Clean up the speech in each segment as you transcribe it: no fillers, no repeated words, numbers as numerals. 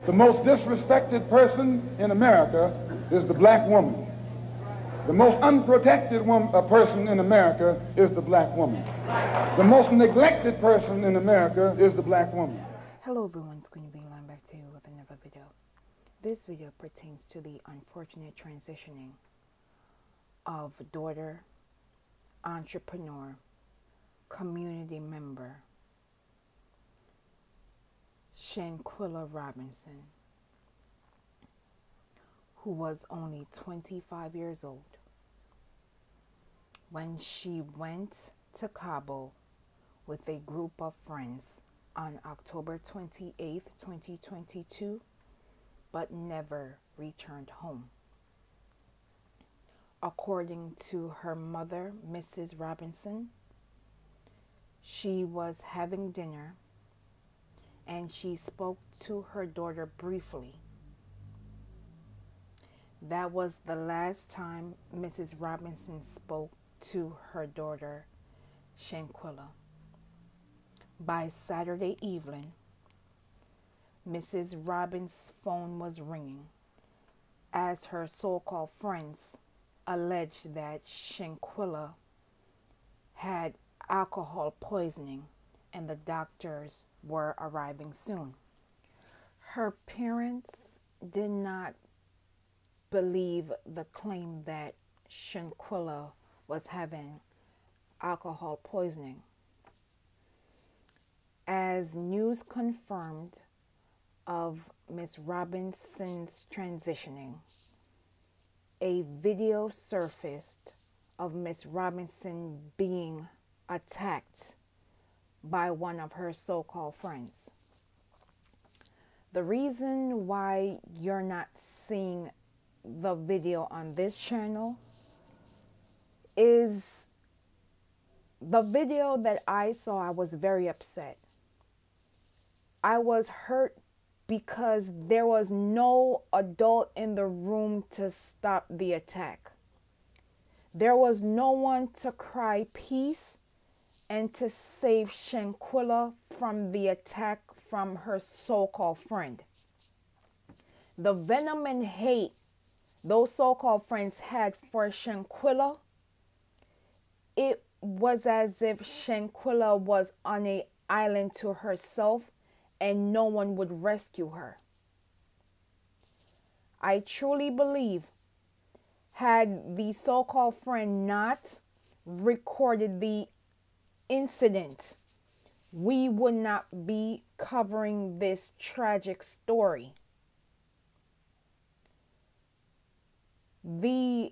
The most disrespected person in America is the black woman. The most unprotected person in America is the black woman. The most neglected person in America is the black woman. Hello everyone, it's Queen Being back to you with another video. This video pertains to the unfortunate transitioning of daughter, entrepreneur, community member, Shanquella Robinson, who was only 25 years old when she went to Cabo with a group of friends on October 28th, 2022, but never returned home. According to her mother, Mrs. Robinson, she was having dinner and she spoke to her daughter briefly. That was the last time Mrs. Robinson spoke to her daughter, Shanquella. By Saturday evening, Mrs. Robinson's phone was ringing as her so-called friends alleged that Shanquella had alcohol poisoning and the doctors were arriving soon. Her parents did not believe the claim that Shanquella was having alcohol poisoning. As news confirmed of Miss Robinson's transitioning, a video surfaced of Miss Robinson being attacked by one of her so-called friends. The reason why you're not seeing the video on this channel is the video that I saw. I was very upset. I was hurt because there was no adult in the room to stop the attack. There was no one to cry peace and to save Shanquella from the attack from her so-called friend. The venom and hate those so-called friends had for Shanquella, it was as if Shanquella was on an island to herself and no one would rescue her. I truly believe had the so-called friend not recorded the incident, we would not be covering this tragic story. The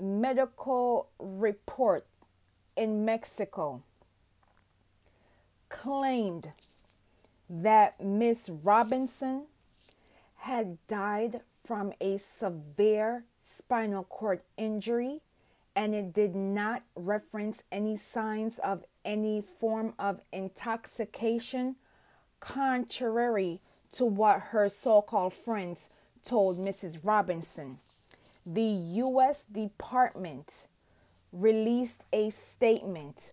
medical report in Mexico claimed that Miss Robinson had died from a severe spinal cord injury, and it did not reference any signs of any form of intoxication, contrary to what her so-called friends told Mrs. Robinson. The U.S. Department released a statement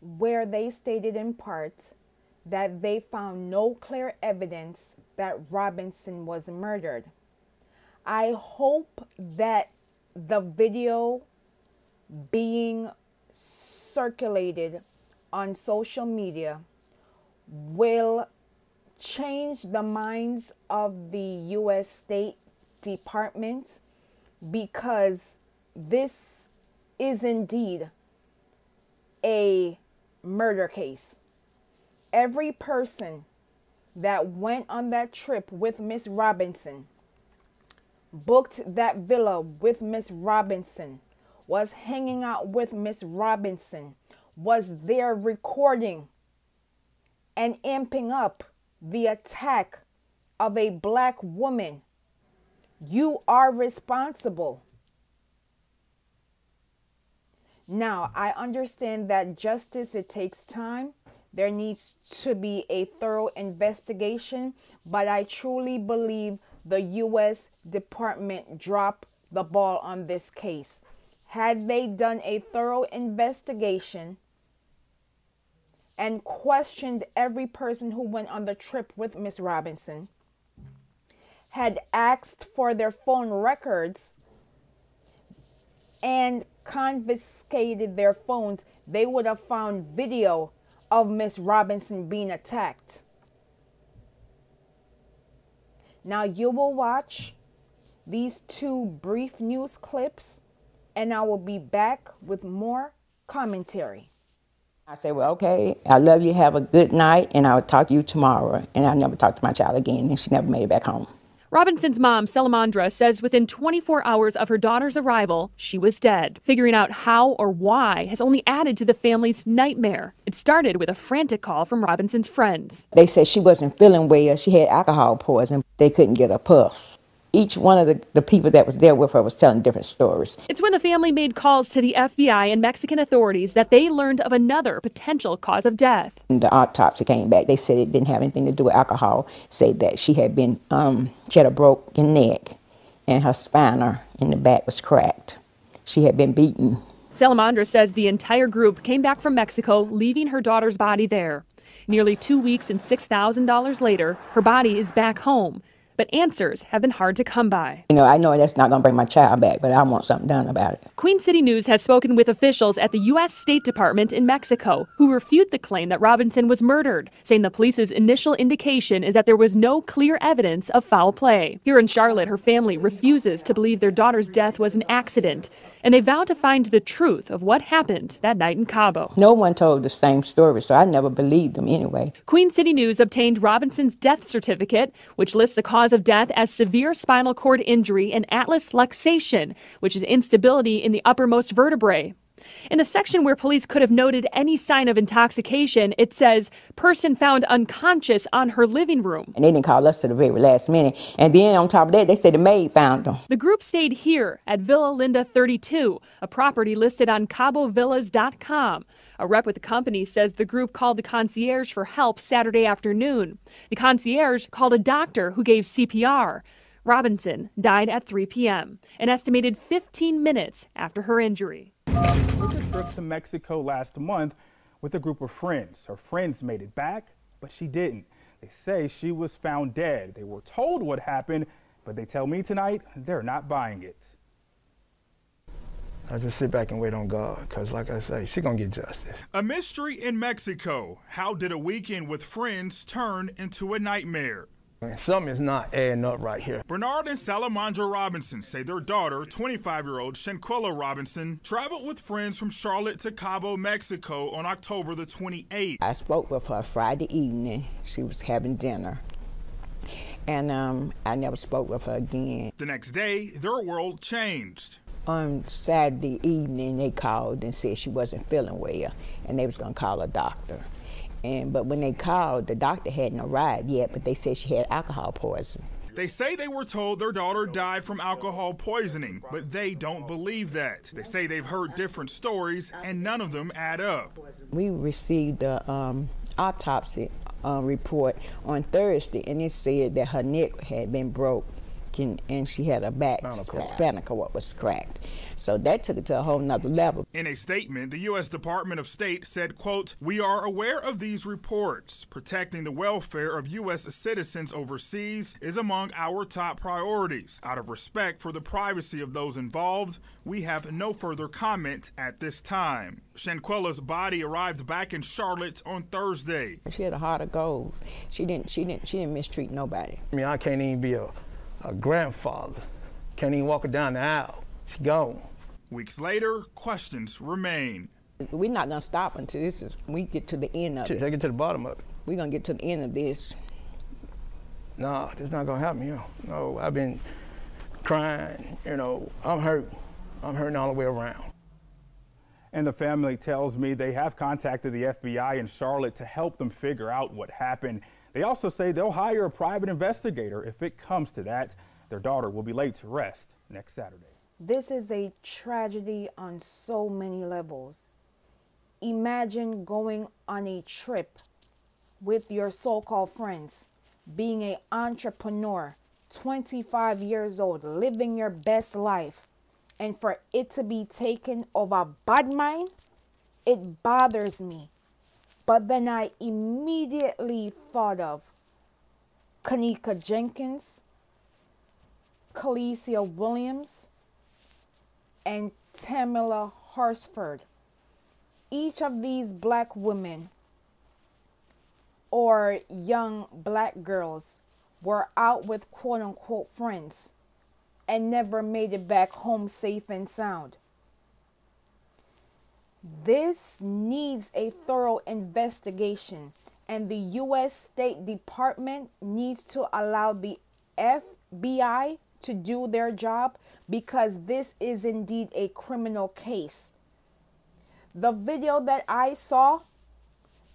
where they stated in part that they found no clear evidence that Robinson was murdered. I hope that the video being circulated on social media will change the minds of the U.S. State Department, because this is indeed a murder case. Every person that went on that trip with Miss Robinson, booked that villa with Miss Robinson, was hanging out with Miss Robinson, was there recording and amping up the attack of a black woman, you are responsible. Now, I understand that justice, it takes time. There needs to be a thorough investigation, but I truly believe the U.S. Department dropped the ball on this case. Had they done a thorough investigation and questioned every person who went on the trip with Miss Robinson, had asked for their phone records and confiscated their phones, they would have found video of Miss Robinson being attacked. Now you will watch these two brief news clips and I will be back with more commentary. I say, well, okay, I love you, have a good night, and I'll talk to you tomorrow. And I never talked to my child again, and she never made it back home. Robinson's mom, Salamondra, says within 24 hours of her daughter's arrival, she was dead. Figuring out how or why has only added to the family's nightmare. It started with a frantic call from Robinson's friends. They said she wasn't feeling well. She had alcohol poisoning. They couldn't get a pulse. Each one of the people that was there with her was telling different stories. It's when the family made calls to the FBI and Mexican authorities that they learned of another potential cause of death. And the autopsy came back. They said it didn't have anything to do with alcohol. Said that she had been, she had a broken neck and her spina in the back was cracked. She had been beaten. Salamondra says the entire group came back from Mexico, leaving her daughter's body there. Nearly 2 weeks and $6,000 later, her body is back home. But answers have been hard to come by. You know, I know that's not going to bring my child back, but I want something done about it. Queen City News has spoken with officials at the U.S. State Department in Mexico who refute the claim that Robinson was murdered, saying the police's initial indication is that there was no clear evidence of foul play. Here in Charlotte, her family refuses to believe their daughter's death was an accident, and they vow to find the truth of what happened that night in Cabo. No one told the same story, so I never believed them anyway. Queen City News obtained Robinson's death certificate, which lists a cause of death as severe spinal cord injury and atlas luxation, which is instability in the uppermost vertebrae. In the section where police could have noted any sign of intoxication, it says, person found unconscious on her living room. And they didn't call us to the very last minute. And then on top of that, they said the maid found them. The group stayed here at Villa Linda 32, a property listed on CaboVillas.com. A rep with the company says the group called the concierge for help Saturday afternoon. The concierge called a doctor who gave CPR. Robinson died at 3 p.m., an estimated 15 minutes after her injury. She took a trip to Mexico last month with a group of friends. Her friends made it back, but she didn't. They say she was found dead. They were told what happened, but they tell me tonight they're not buying it. I just sit back and wait on God, because like I say, she's going to get justice. A mystery in Mexico. How did a weekend with friends turn into a nightmare? Something is not adding up right here. Bernard and Salamondra Robinson say their daughter, 25-year-old Shanquella Robinson, traveled with friends from Charlotte to Cabo, Mexico on October the 28th. I spoke with her Friday evening. She was having dinner. And I never spoke with her again. The next day, their world changed. On Saturday evening, they called and said she wasn't feeling well, and they was going to call a doctor. But when they called, the doctor hadn't arrived yet, but they said she had alcohol poisoning. They say they were told their daughter died from alcohol poisoning, but they don't believe that. They say they've heard different stories, and none of them add up. We received the autopsy report on Thursday, and it said that her neck had been broke. And she had a back, spinal cord was cracked. So that took it to a whole nother level. In a statement, the U.S. Department of State said, quote, "We are aware of these reports. Protecting the welfare of U.S. citizens overseas is among our top priorities. Out of respect for the privacy of those involved, we have no further comment at this time." Shanquella's body arrived back in Charlotte on Thursday. She had a heart of gold. She didn't mistreat nobody. I mean, I can't even be a grandfather. Can't even walk her down the aisle. She gone. Weeks later, questions remain. We're not going to stop until we get to the end of it. Take it to the bottom of it. We're going to get to the end of this. No, this not going to happen, No, I've been crying, I'm hurt. I'm hurting all the way around. And the family tells me they have contacted the FBI in Charlotte to help them figure out what happened. They also say they'll hire a private investigator if it comes to that. Their daughter will be laid to rest next Saturday. This is a tragedy on so many levels. Imagine going on a trip with your so-called friends, being an entrepreneur, 25 years old, living your best life, and for it to be taken of a bad mind, it bothers me. But then I immediately thought of Kanika Jenkins, Khaleesi Williams, and Tamila Horsford. Each of these black women or young black girls were out with quote-unquote friends and never made it back home safe and sound. This needs a thorough investigation, and the U.S. State Department needs to allow the FBI to do their job, because this is indeed a criminal case. The video that I saw,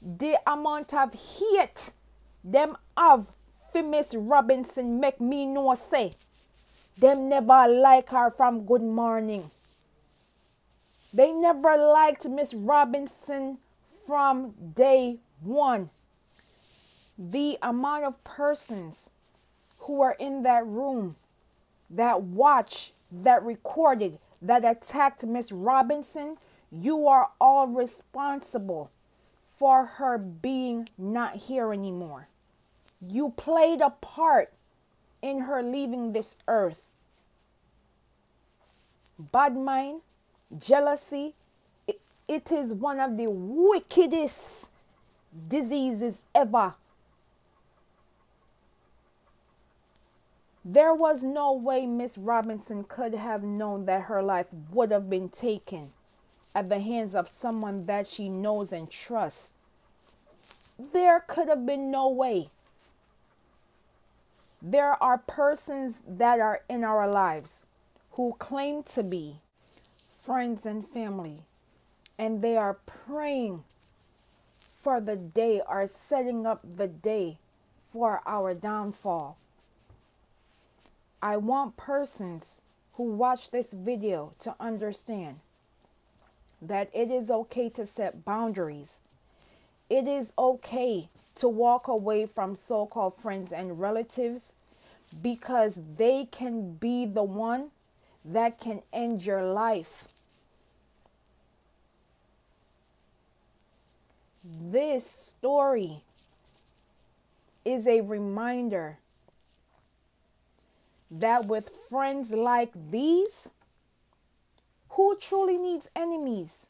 the amount of hate them have for Miss Robinson make me know say them never like her from Good Morning. They never liked Miss Robinson from day one. The amount of persons who are in that room, that watched, that recorded, that attacked Miss Robinson, you are all responsible for her being not here anymore. You played a part in her leaving this earth. Bad mind, jealousy, it is one of the wickedest diseases ever. There was no way Miss Robinson could have known that her life would have been taken at the hands of someone that she knows and trusts. There could have been no way. There are persons that are in our lives who claim to be friends and family, and they are praying for the day, are setting up the day for our downfall. I want persons who watch this video to understand that it is okay to set boundaries. It is okay to walk away from so-called friends and relatives, because they can be the one that can end your life. This story is a reminder that with friends like these, who truly needs enemies?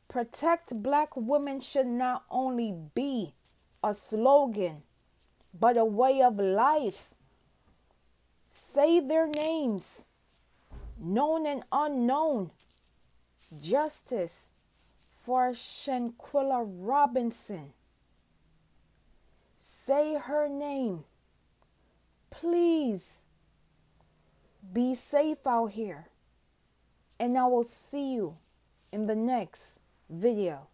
Protect Black women should not only be a slogan, but a way of life. Say their names, known and unknown. Justice for Shanquella Robinson. Say her name. Please be safe out here, and I will see you in the next video.